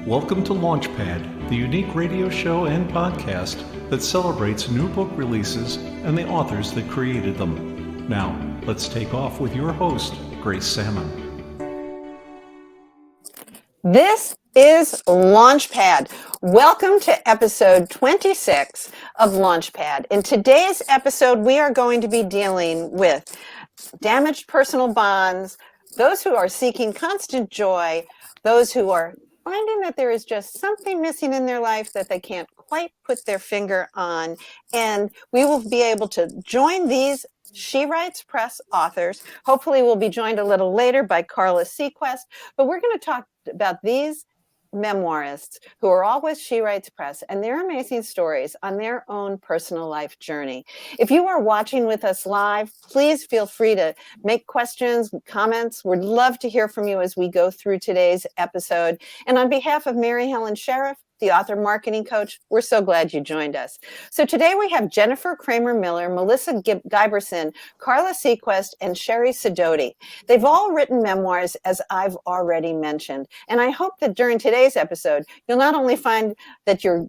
Welcome to Launchpad, the unique radio show and podcast that celebrates new book releases and the authors that created them. Now, let's take off with your host, Grace Sammon. This is Launchpad. Welcome to episode 26 of Launchpad. In today's episode, we are going to be dealing with damaged personal bonds, those who are seeking constant joy, those who are finding that there is just something missing in their life that they can't quite put their finger on. And we will be able to join these She Writes Press authors. Hopefully we'll be joined a little later by Carla Seaquist, but we're going to talk about these memoirists who are all with She Writes Press and their amazing stories on their own personal life journey. If you are watching with us live, please feel free to make questions, comments. We'd love to hear from you as we go through today's episode. And on behalf of Mary Helen Sheriff, the author marketing coach, we're so glad you joined us. So today we have Jennifer Cramer Miller, Melissa Giberson, Carla Seaquist, and Sherry Sidoti. They've all written memoirs, as I've already mentioned. And I hope that during today's episode, you'll not only find that your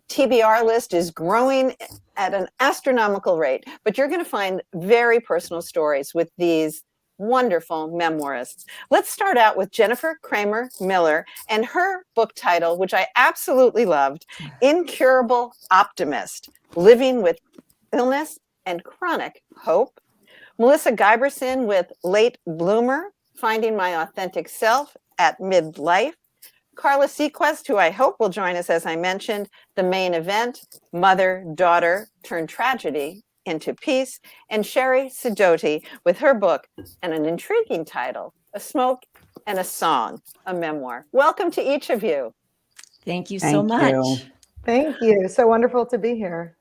TBR list is growing at an astronomical rate, but you're going to find very personal stories with these wonderful memoirists. Let's start out with Jennifer Cramer Miller and her book title, which I absolutely loved, Incurable Optimist, Living with Illness and Chronic Hope. Melissa Giberson with Late Bloomer, Finding My Authentic Self at Midlife. Carla Seaquist, who I hope will join us, as I mentioned, The Main Event, Mother-Daughter Turned Tragedy into Peace, and Sherry Sidoti with her book and an intriguing title, A Smoke and a Song, a memoir. Welcome to each of you. Thank you so much. Thank you. So wonderful to be here.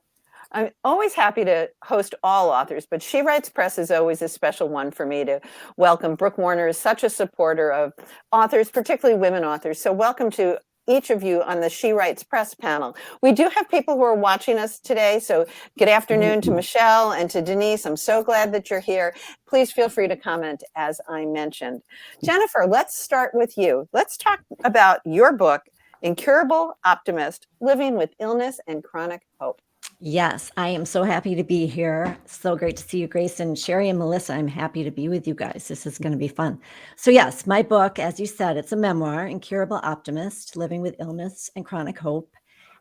I'm always happy to host all authors, but She Writes Press is always a special one for me to welcome. Brooke Warner is such a supporter of authors, particularly women authors. So welcome to each of you on the She Writes Press panel. We do have people who are watching us today, so good afternoon to Michelle and to Denise. I'm so glad that you're here. Please feel free to comment, as I mentioned. Jennifer, let's start with you. Let's talk about your book, Incurable Optimist, Living with Illness and Chronic Hope. Yes, I am so happy to be here. So great to see you, Grace, and Sherry and Melissa. I'm happy to be with you guys. This is going to be fun. So yes, my book, as you said, it's a memoir, Incurable Optimist, Living with Illness and Chronic Hope.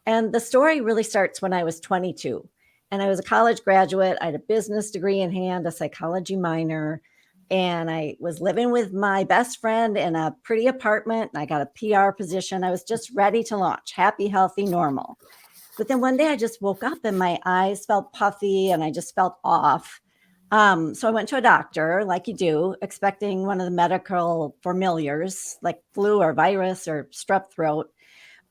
And the story really starts when I was 22. And I was a college graduate. I had a business degree in hand, a psychology minor. And I was living with my best friend in a pretty apartment. And I got a PR position. I was just ready to launch, happy, healthy, normal. But then one day I just woke up and my eyes felt puffy and I just felt off. So I went to a doctor, like you do, expecting one of the medical familiars, like flu or virus or strep throat.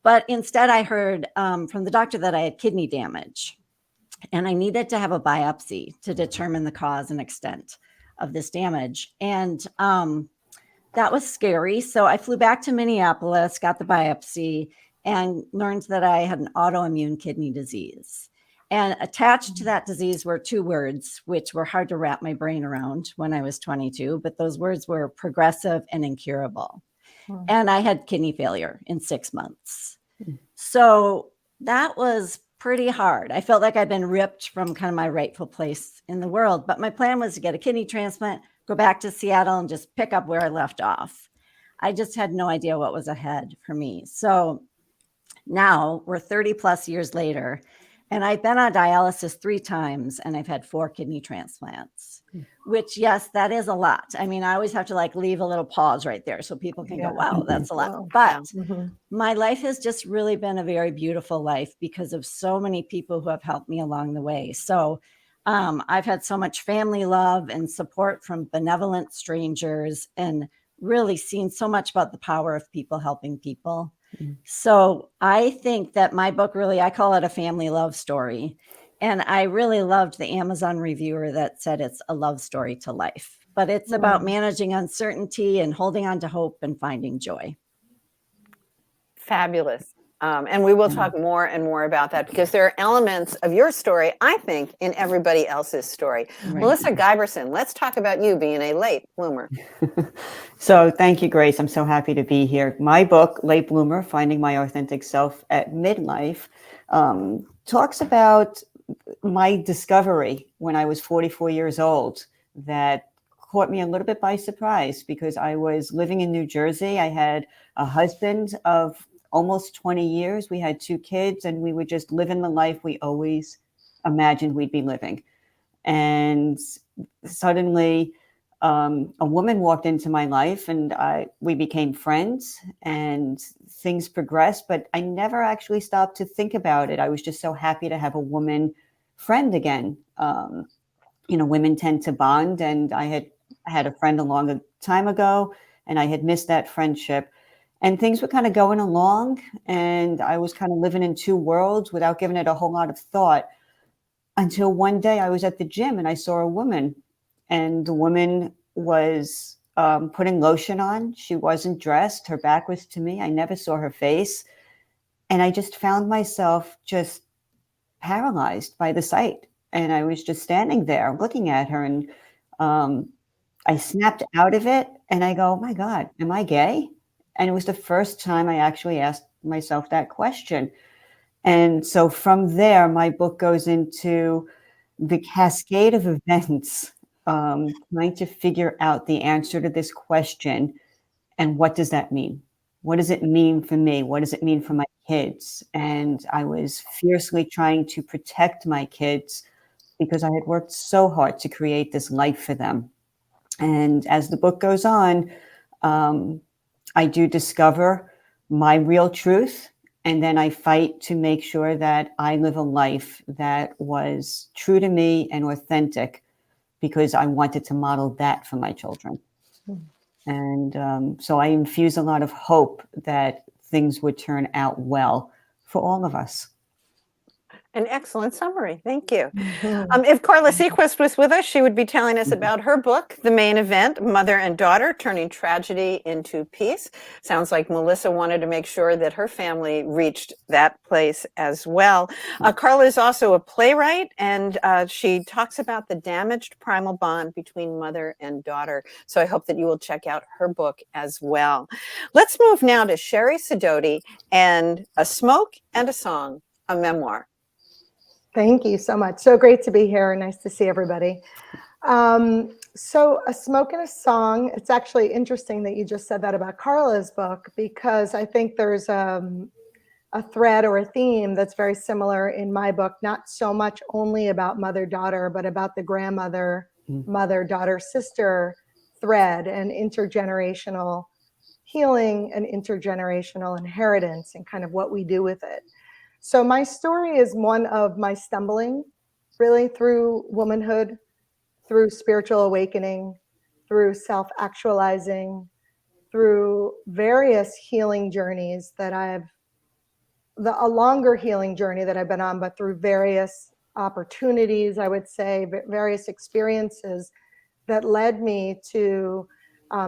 But instead I heard from the doctor that I had kidney damage and I needed to have a biopsy to determine the cause and extent of this damage. And that was scary. So I flew back to Minneapolis, got the biopsy, and learned that I had an autoimmune kidney disease. And attached to that disease were two words, which were hard to wrap my brain around when I was 22, but those words were progressive and incurable. And I had kidney failure in 6 months. So that was pretty hard. I felt like I'd been ripped from kind of my rightful place in the world, but my plan was to get a kidney transplant, go back to Seattle and just pick up where I left off. I just had no idea what was ahead for me. So now we're 30 plus years later, and I've been on dialysis 3 times and I've had 4 kidney transplants, which, yes, that is a lot. I mean, I always have to leave a little pause right there so people can go, wow, that's a lot. But my life has just really been a very beautiful life because of so many people who have helped me along the way. So I've had so much family love and support from benevolent strangers and really seen so much about the power of people helping people. So I think that my book really, I call it a family love story. And I really loved the Amazon reviewer that said it's a love story to life, but it's about managing uncertainty and holding on to hope and finding joy. Fabulous. And we will talk more and more about that because there are elements of your story, I think, in everybody else's story. Right. Melissa Giberson, let's talk about you being a late bloomer. So thank you, Grace. I'm so happy to be here. My book, Late Bloomer, Finding My Authentic Self at Midlife, talks about my discovery when I was 44 years old that caught me a little bit by surprise because I was living in New Jersey. I had a husband of almost 20 years. We had 2 kids, and we were just living the life we always imagined we'd be living. And suddenly, a woman walked into my life, and we became friends, and things progressed. But I never actually stopped to think about it. I was just so happy to have a woman friend again. Women tend to bond, and I had a friend a long time ago, and I had missed that friendship. And things were kind of going along, and I was kind of living in 2 worlds without giving it a whole lot of thought until one day I was at the gym and I saw a woman, and the woman was putting lotion on. She wasn't dressed. Her back was to me. I never saw her face. And I just found myself just paralyzed by the sight. And I was just standing there looking at her, and I snapped out of it and I go, oh my God, am I gay? And it was the first time I actually asked myself that question. And so from there, my book goes into the cascade of events, trying to figure out the answer to this question. And what does that mean? What does it mean for me? What does it mean for my kids? And I was fiercely trying to protect my kids because I had worked so hard to create this life for them. And as the book goes on, I do discover my real truth. And then I fight to make sure that I live a life that was true to me and authentic because I wanted to model that for my children. And so I infuse a lot of hope that things would turn out well for all of us. An excellent summary. Thank you. If Carla Seaquist was with us, she would be telling us about her book, The Main Event, Mother and Daughter, Turning Tragedy into Peace. Sounds like Melissa wanted to make sure that her family reached that place as well. Carla is also a playwright, and she talks about the damaged primal bond between mother and daughter. So I hope that you will check out her book as well. Let's move now to Sherry Sidoti and A Smoke and a Song, a memoir. Thank you so much. So great to be here. Nice to see everybody. So A Smoke and a Song, it's actually interesting that you just said that about Carla's book, because I think there's a thread or a theme that's very similar in my book, not so much only about mother-daughter, but about the grandmother, mother-daughter, sister thread and intergenerational healing and intergenerational inheritance and kind of what we do with it. So my story is one of my stumbling really through womanhood, through spiritual awakening, through self-actualizing, through various healing journeys that a longer healing journey that I've been on, but through various opportunities, I would say, various experiences that led me to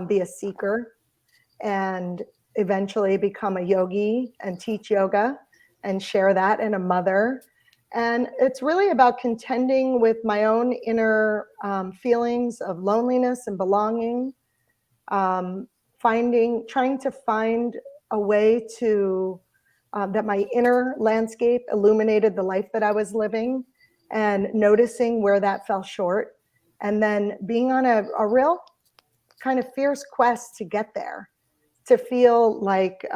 be a seeker and eventually become a yogi and teach yoga and share that, and a mother. And it's really about contending with my own inner feelings of loneliness and belonging, trying to find a way to, that my inner landscape illuminated the life that I was living, and noticing where that fell short, and then being on a real kind of fierce quest to get there, to feel like,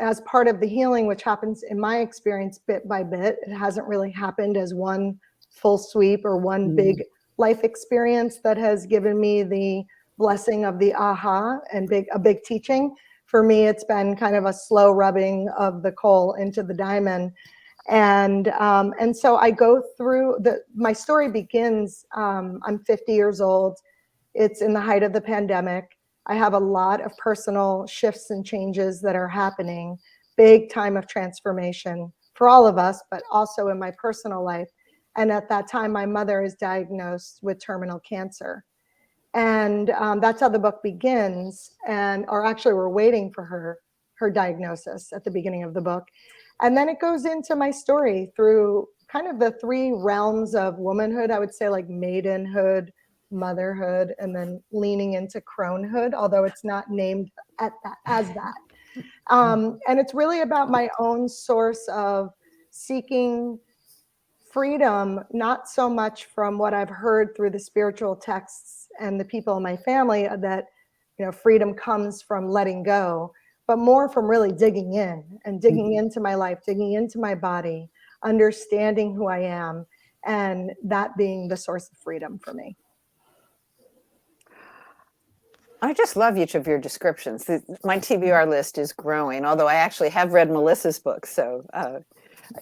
as part of the healing, which happens in my experience bit by bit, it hasn't really happened as one full sweep or one big life experience that has given me the blessing of the aha and a big teaching. For me, it's been kind of a slow rubbing of the coal into the diamond. And so I go through my story begins, I'm 50 years old. It's in the height of the pandemic. I have a lot of personal shifts and changes that are happening, big time of transformation for all of us, but also in my personal life. And at that time, my mother is diagnosed with terminal cancer. And that's how the book begins. Or actually, we're waiting for her her diagnosis at the beginning of the book. And then it goes into my story through kind of the three realms of womanhood. I would say like maidenhood, motherhood, and then leaning into cronehood, although it's not named as that. And it's really about my own source of seeking freedom, not so much from what I've heard through the spiritual texts and the people in my family that, freedom comes from letting go, but more from really digging in and digging into my life, digging into my body, understanding who I am, and that being the source of freedom for me. I just love each of your descriptions. My TBR list is growing, although I actually have read Melissa's book, so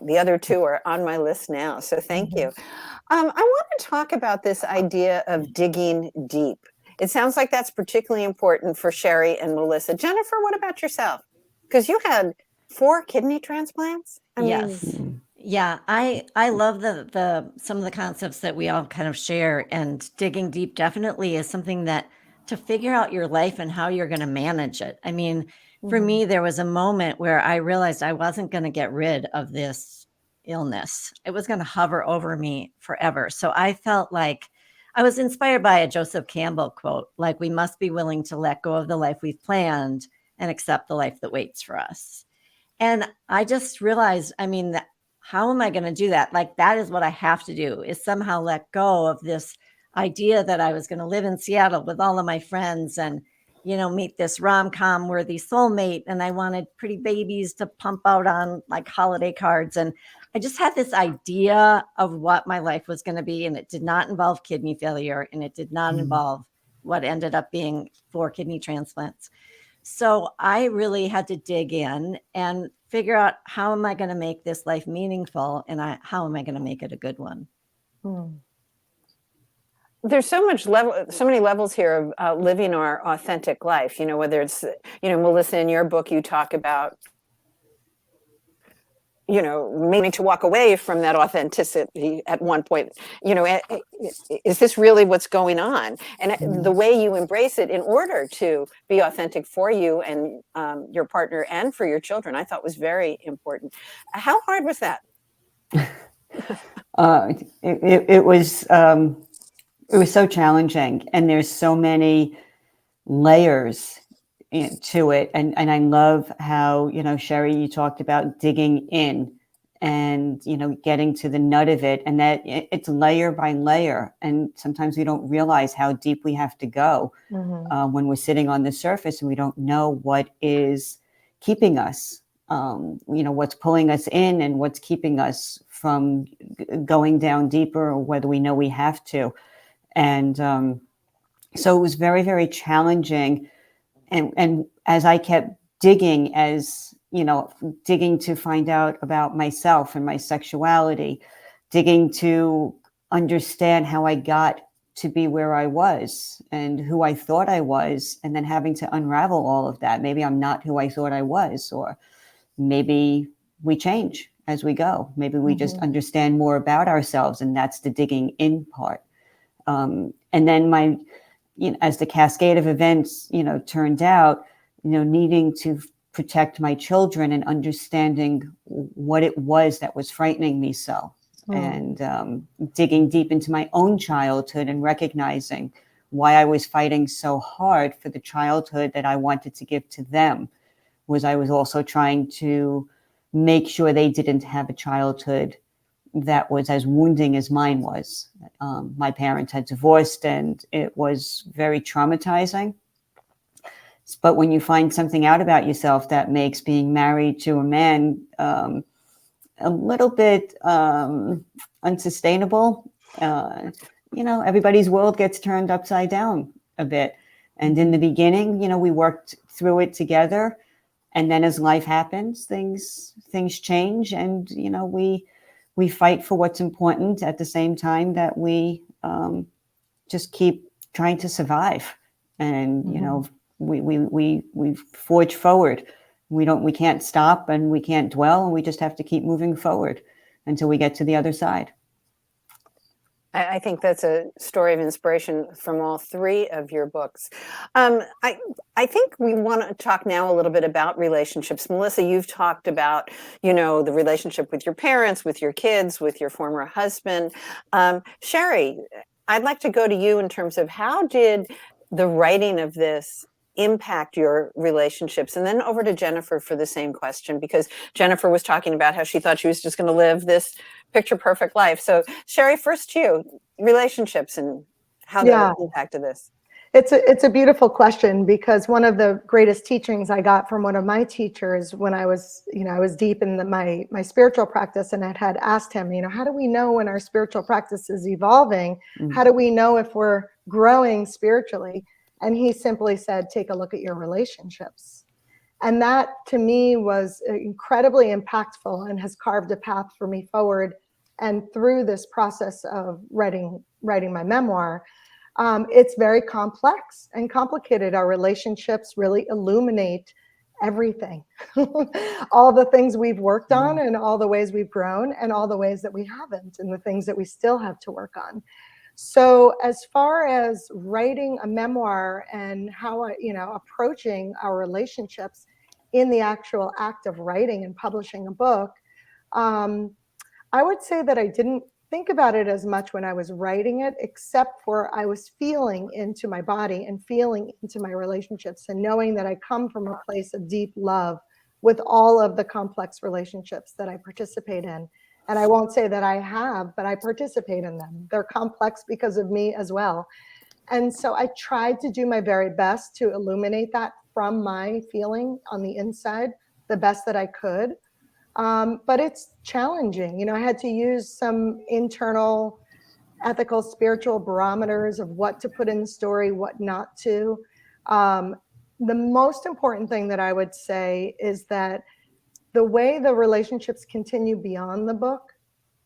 the other two are on my list now, so thank you. I want to talk about this idea of digging deep. It sounds like that's particularly important for Sherry and Melissa. Jennifer, what about yourself? Because you had 4 kidney transplants? Yes. Yeah, I love the some of the concepts that we all kind of share, and digging deep definitely is something that to figure out your life and how you're going to manage it. I mean, for me, there was a moment where I realized I wasn't going to get rid of this illness. It was going to hover over me forever. So I felt like I was inspired by a Joseph Campbell quote, like, we must be willing to let go of the life we've planned and accept the life that waits for us. And I just realized, I mean, how am I going to do that? Like, that is what I have to do, is somehow let go of this idea that I was going to live in Seattle with all of my friends and, meet this rom-com worthy soulmate. And I wanted pretty babies to pump out on like holiday cards. And I just had this idea of what my life was going to be. And it did not involve kidney failure. And it did not involve what ended up being 4 kidney transplants. So I really had to dig in and figure out, how am I going to make this life meaningful? And how am I going to make it a good one? There's so many levels here of living our authentic life, whether it's, Melissa, in your book, you talk about, meaning to walk away from that authenticity at one point. Is this really what's going on? And the way you embrace it in order to be authentic for you and your partner and for your children, I thought was very important. How hard was that? It was so challenging, and there's so many layers to it. And I love how, Sherry, you talked about digging in and, getting to the nut of it, and that it's layer by layer. And sometimes we don't realize how deep we have to go when we're sitting on the surface and we don't know what is keeping us, what's pulling us in and what's keeping us from going down deeper, or whether we know we have to. And so it was very, very challenging. And as I kept digging, digging to find out about myself and my sexuality, digging to understand how I got to be where I was and who I thought I was, and then having to unravel all of that. Maybe I'm not who I thought I was, or maybe we change as we go. Maybe we just understand more about ourselves, and that's the digging in part. And then as the cascade of events, turned out, needing to protect my children and understanding what it was that was frightening me so, and digging deep into my own childhood and recognizing why I was fighting so hard for the childhood that I wanted to give to them, was I was also trying to make sure they didn't have a childhood that was as wounding as mine was. My parents had divorced, and it was very traumatizing. But when you find something out about yourself that makes being married to a man a little bit unsustainable, everybody's world gets turned upside down a bit. And in the beginning, we worked through it together. And then as life happens, things change, and, we fight for what's important at the same time that we just keep trying to survive. And, we forge forward. We can't stop, and we can't dwell, and we just have to keep moving forward until we get to the other side. I think that's a story of inspiration from all three of your books. I think we want to talk now a little bit about relationships. Melissa, you've talked about, the relationship with your parents, with your kids, with your former husband. Sherry, I'd like to go to you in terms of how did the writing of this impact your relationships? And then over to Jennifer for the same question, because Jennifer was talking about how she thought she was just going to live this picture perfect life. So Sherry, first to you, relationships and how that impacted this. It's a beautiful question, because one of the greatest teachings I got from one of my teachers when I was deep in my spiritual practice, and I had asked him, how do we know when our spiritual practice is evolving? How do we know if we're growing spiritually? And he simply said, take a look at your relationships. And that to me was incredibly impactful and has carved a path for me forward. And through this process of writing my memoir, it's very complex and complicated. Our relationships really illuminate everything, all the things we've worked on and all the ways we've grown and all the ways that we haven't and the things that we still have to work on. So as far as writing a memoir and how approaching our relationships in the actual act of writing and publishing a book, I would say that I didn't think about it as much when I was writing it, except for I was feeling into my body and feeling into my relationships and knowing that I come from a place of deep love with all of the complex relationships that I participate in. And I won't say that I have, but I participate in them. They're complex because of me as well. And so I tried to do my very best to illuminate that from my feeling on the inside, the best that I could. But it's challenging. I had to use some internal ethical, spiritual barometers of what to put in the story, what not to. The most important thing that I would say is that the way the relationships continue beyond the book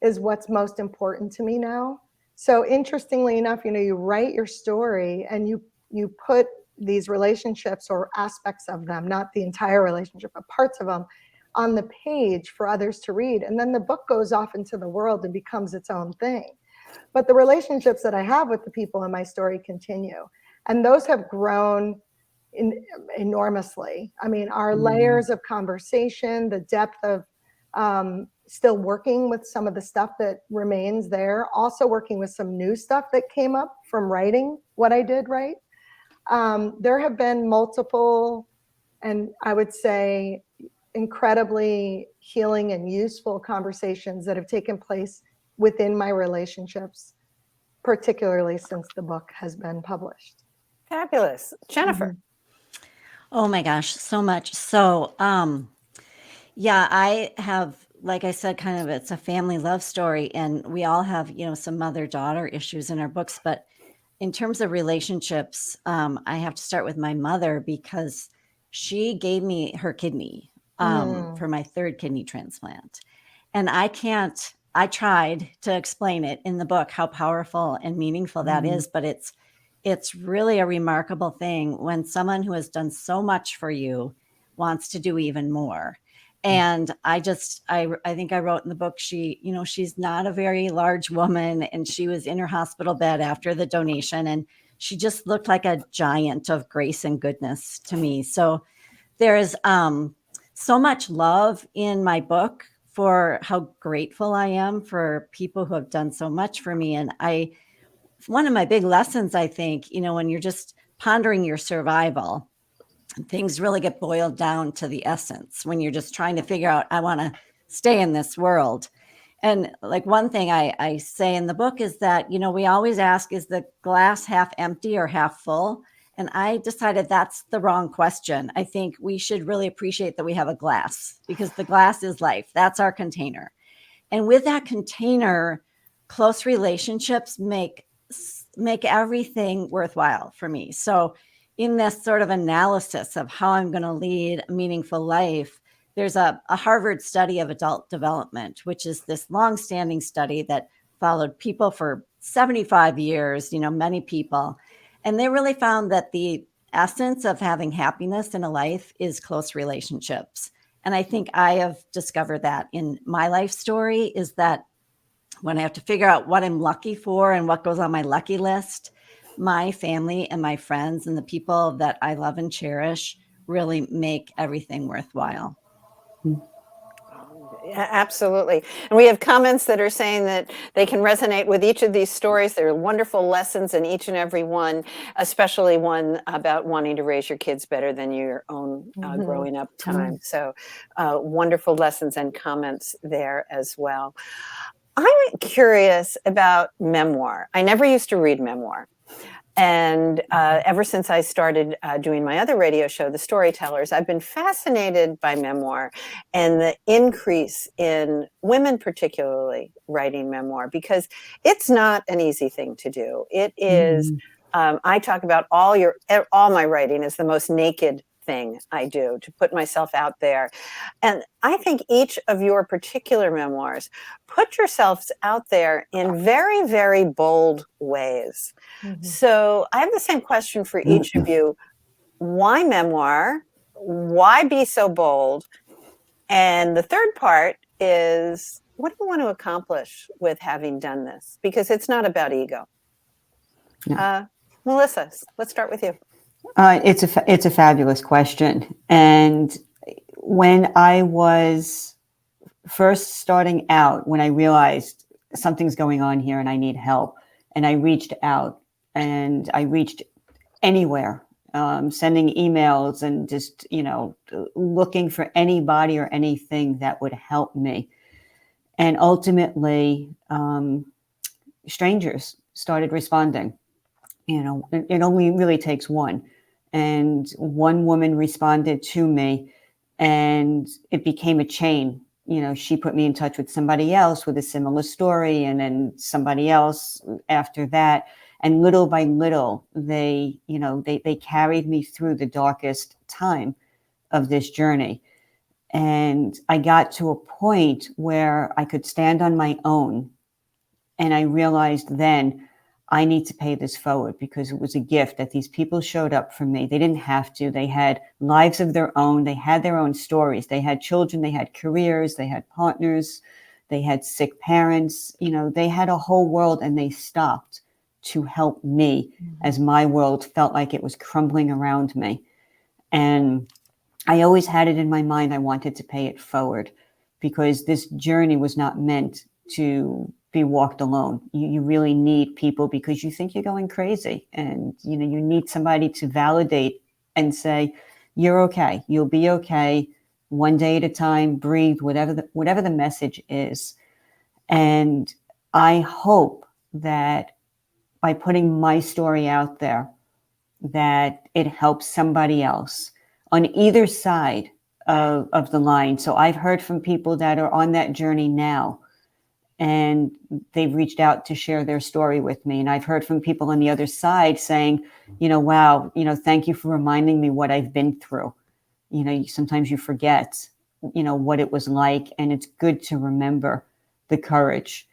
is what's most important to me now. So interestingly enough, you write your story and you put these relationships or aspects of them, not the entire relationship, but parts of them, on the page for others to read. And then the book goes off into the world and becomes its own thing. But the relationships that I have with the people in my story continue. And those have grown enormously. I mean, our layers of conversation, the depth of still working with some of the stuff that remains there, also working with some new stuff that came up from writing what I did write. There have been multiple, and I would say incredibly healing and useful conversations that have taken place within my relationships, particularly since the book has been published. Fabulous. Jennifer. Oh my gosh, so much. So, I have, like I said, kind of, it's a family love story, and we all have, some mother-daughter issues in our books. But in terms of relationships, I have to start with my mother, because she gave me her kidney for my third kidney transplant. And I tried to explain it in the book, how powerful and meaningful that is, but it's really a remarkable thing when someone who has done so much for you wants to do even more. And I think I wrote in the book, she's not a very large woman, and she was in her hospital bed after the donation, and she just looked like a giant of grace and goodness to me. So there is so much love in my book for how grateful I am for people who have done so much for me. And one of my big lessons, I think, when you're just pondering your survival, things really get boiled down to the essence when you're just trying to figure out, I want to stay in this world. And like one thing I say in the book is that, we always ask, is the glass half empty or half full? And I decided that's the wrong question. I think we should really appreciate that we have a glass, because the glass is life. That's our container. And with that container, close relationships make everything worthwhile for me. So in this sort of analysis of how I'm going to lead a meaningful life, there's a Harvard study of adult development, which is this longstanding study that followed people for 75 years, many people. And they really found that the essence of having happiness in a life is close relationships. And I think I have discovered that in my life story, is that when I have to figure out what I'm lucky for and what goes on my lucky list, my family and my friends and the people that I love and cherish really make everything worthwhile. Yeah, absolutely. And we have comments that are saying that they can resonate with each of these stories. There are wonderful lessons in each and every one, especially one about wanting to raise your kids better than your own growing up time. So wonderful lessons and comments there as well. I'm curious about memoir. I never used to read memoir. And ever since I started doing my other radio show, The Storytellers, I've been fascinated by memoir and the increase in women, particularly writing memoir, because it's not an easy thing to do. It is. I talk about all my writing is the most naked thing I do, to put myself out there. And I think each of your particular memoirs put yourselves out there in very, very bold ways. So I have the same question for each of you. Why memoir? Why be so bold? And the third part is, what do you want to accomplish with having done this? Because it's not about ego. Melissa, let's start with you. It's a fabulous question. And when I was first starting out, when I realized something's going on here and I need help, and I reached out, and I reached anywhere, sending emails and just, looking for anybody or anything that would help me. And ultimately, strangers started responding. It only really takes one. And one woman responded to me, and it became a chain. She put me in touch with somebody else with a similar story, and then somebody else after that. And little by little, they carried me through the darkest time of this journey. And I got to a point where I could stand on my own. And I realized then, I need to pay this forward, because it was a gift that these people showed up for me. They didn't have to. They had lives of their own. They had their own stories. They had children. They had careers. They had partners. They had sick parents. They had a whole world, and they stopped to help me as my world felt like it was crumbling around me. And I always had it in my mind, I wanted to pay it forward, because this journey was not meant to be walked alone. You really need people, because you think you're going crazy, and you need somebody to validate and say, you're okay, you'll be okay, one day at a time, breathe, whatever the message is. And I hope that by putting my story out there, that it helps somebody else on either side of the line. So I've heard from people that are on that journey now, and they've reached out to share their story with me. And I've heard from people on the other side saying, wow, thank you for reminding me what I've been through. Sometimes you forget, what it was like, and it's good to remember the courage.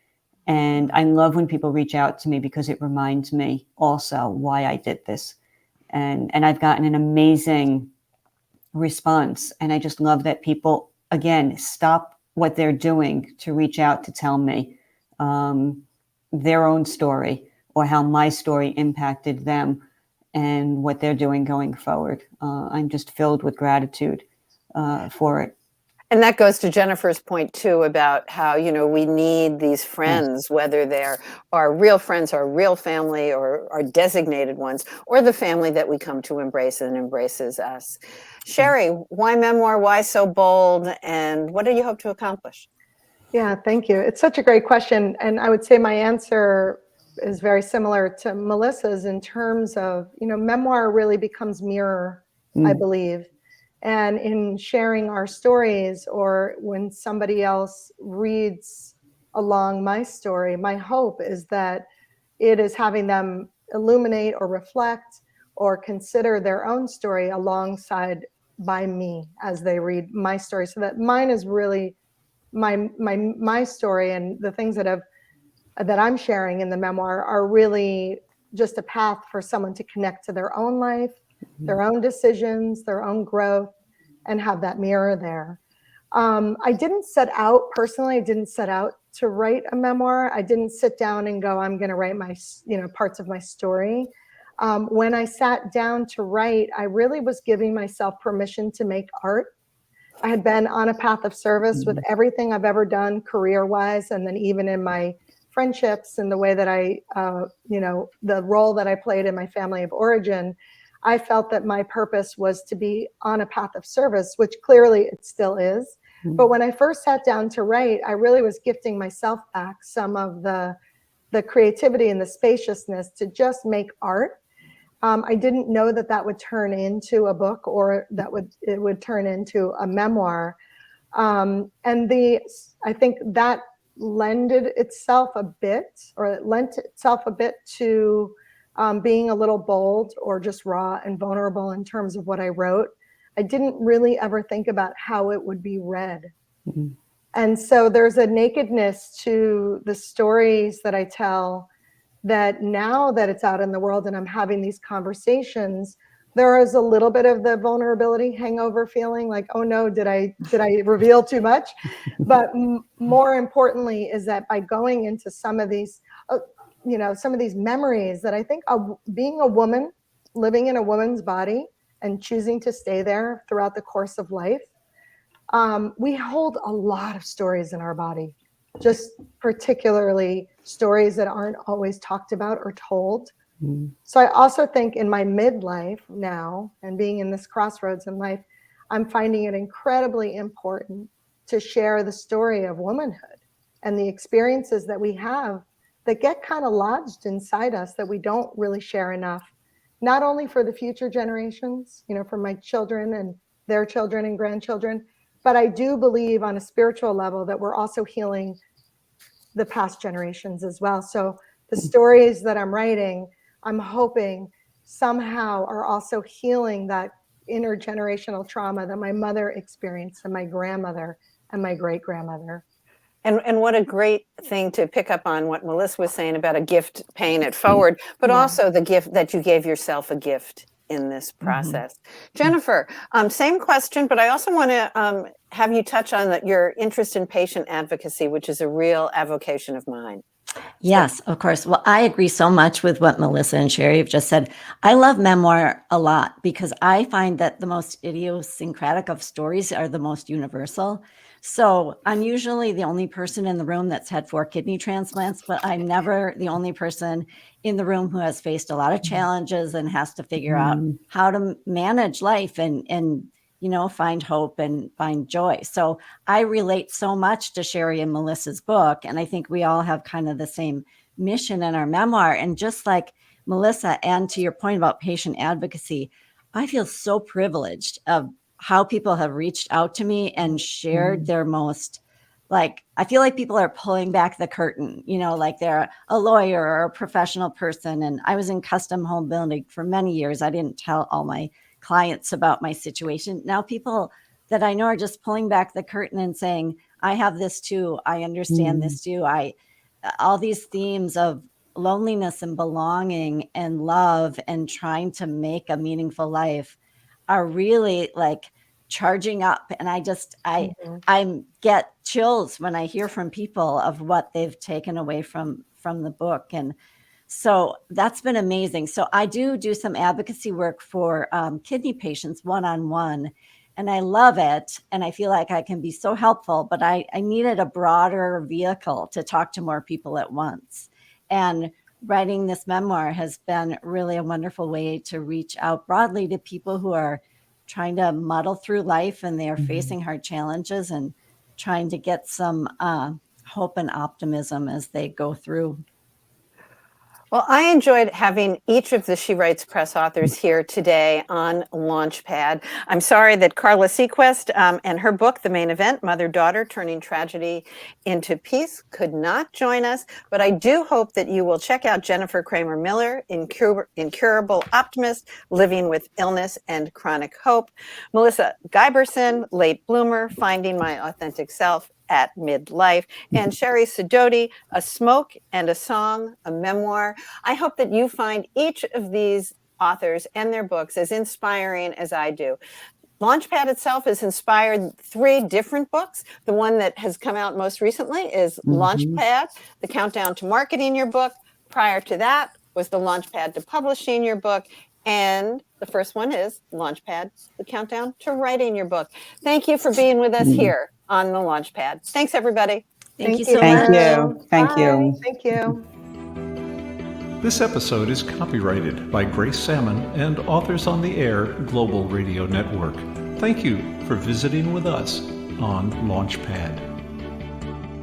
And I love when people reach out to me, because it reminds me also why I did this. And I've gotten an amazing response. And I just love that people, again, stop what they're doing to reach out to tell me their own story, or how my story impacted them, and what they're doing going forward. I'm just filled with gratitude for it. And that goes to Jennifer's point too, about how, we need these friends, whether they're our real friends, our real family, or our designated ones, or the family that we come to embrace and embraces us. Sherry, why memoir? Why so bold? And what do you hope to accomplish? Yeah, thank you. It's such a great question. And I would say my answer is very similar to Melissa's, in terms of, memoir really becomes mirror, I believe. And in sharing our stories, or when somebody else reads along my story, my hope is that it is having them illuminate or reflect or consider their own story alongside by me as they read my story, so that mine is really my story, and the things that I'm sharing in the memoir are really just a path for someone to connect to their own life, their own decisions, their own growth, and have that mirror there. I didn't set out to write a memoir. I didn't sit down and go, I'm going to write my, parts of my story. When I sat down to write, I really was giving myself permission to make art. I had been on a path of service with everything I've ever done career-wise, and then even in my friendships and the way that I, the role that I played in my family of origin. I felt that my purpose was to be on a path of service, which clearly it still is. But when I first sat down to write, I really was gifting myself back some of the creativity and the spaciousness to just make art. I didn't know that would turn into a book, or it would turn into a memoir. I think that lent itself a bit to being a little bold or just raw and vulnerable in terms of what I wrote. I didn't really ever think about how it would be read. And so there's a nakedness to the stories that I tell that now that it's out in the world and I'm having these conversations, there is a little bit of the vulnerability hangover feeling like, oh no, did I reveal too much? But more importantly is that by going into some of these, some of these memories that I think of being a woman, living in a woman's body and choosing to stay there throughout the course of life, we hold a lot of stories in our body, just particularly stories that aren't always talked about or told. So I also think in my midlife now, and being in this crossroads in life, I'm finding it incredibly important to share the story of womanhood and the experiences that we have that get kind of lodged inside us that we don't really share enough, not only for the future generations, for my children and their children and grandchildren, but I do believe on a spiritual level that we're also healing the past generations as well. So the stories that I'm writing, I'm hoping somehow are also healing that intergenerational trauma that my mother experienced and my grandmother and my great-grandmother. And what a great thing to pick up on what Melissa was saying about a gift paying it forward, but also the gift that you gave yourself a gift in this process. Jennifer, same question, but I also want to have you touch on your interest in patient advocacy, which is a real avocation of mine. Yes, of course. Well, I agree so much with what Melissa and Sherry have just said. I love memoir a lot because I find that the most idiosyncratic of stories are the most universal. So I'm usually the only person in the room that's had 4 kidney transplants, but I'm never the only person in the room who has faced a lot of challenges and has to figure out how to manage life and find hope and find joy. So I relate so much to Sherry and Melissa's book. And I think we all have kind of the same mission in our memoir. And just like Melissa, and to your point about patient advocacy, I feel so privileged of how people have reached out to me and shared their most, I feel like people are pulling back the curtain, like they're a lawyer or a professional person. And I was in custom home building for many years. I didn't tell all my clients about my situation. Now people that I know are just pulling back the curtain and saying, I have this too. I understand this too. All these themes of loneliness and belonging and love and trying to make a meaningful life are really charging up. And I get chills when I hear from people of what they've taken away from the book. And so that's been amazing. So I do some advocacy work for kidney patients one-on-one, and I love it. And I feel like I can be so helpful, but I needed a broader vehicle to talk to more people at once. And writing this memoir has been really a wonderful way to reach out broadly to people who are trying to muddle through life and they are facing hard challenges and trying to get some hope and optimism as they go through. Well, I enjoyed having each of the She Writes Press authors here today on Launchpad. I'm sorry that Carla Seaquist and her book, The Main Event, Mother-Daughter, Turning Tragedy into Peace, could not join us, but I do hope that you will check out Jennifer Cramer Miller, Incurable Optimist, Living with Illness and Chronic Hope, Melissa Giberson, Late Bloomer, Finding My Authentic Self at Midlife, and Sherry Sidoti, A Smoke and a Song, a Memoir. I hope that you find each of these authors and their books as inspiring as I do. Launchpad itself has inspired 3 different books. The one that has come out most recently is Launchpad, The Countdown to Marketing Your Book. Prior to that was the Launchpad to Publishing Your Book. And the first one is Launchpad, The Countdown to Writing Your Book. Thank you for being with us here on the Launchpad. Thanks, everybody. Thank you so Thank much. you. Thank Bye. you. Thank you. This episode is copyrighted by Grace Sammon and Authors on the Air Global Radio Network. Thank you for visiting with us on Launchpad.